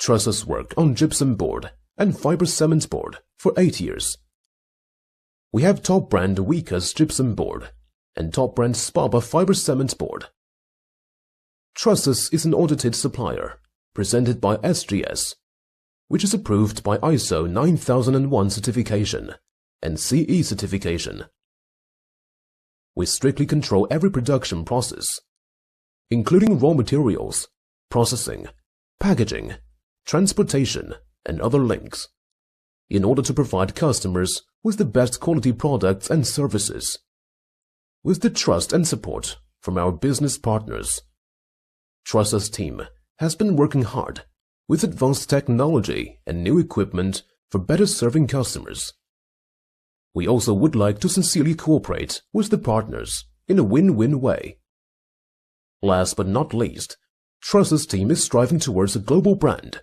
Trust us work on gypsum board and fiber cement board for 8 years. We have top brand Weeka's gypsum board and top brand Spaba fiber cement board. Trust us is an audited supplier presented by SGS, which is approved by ISO 9001 certification and CE certification. We strictly control every production process, including raw materials, processing, packaging, transportation, and other links, in order to provide customers with the best quality products and services. With the trust and support from our business partners, Trust Us team has been working hard with advanced technology and new equipment for better serving customers. We also would like to sincerely cooperate with the partners in a win-win way. Last but not least, Trust Us team is striving towards a global brand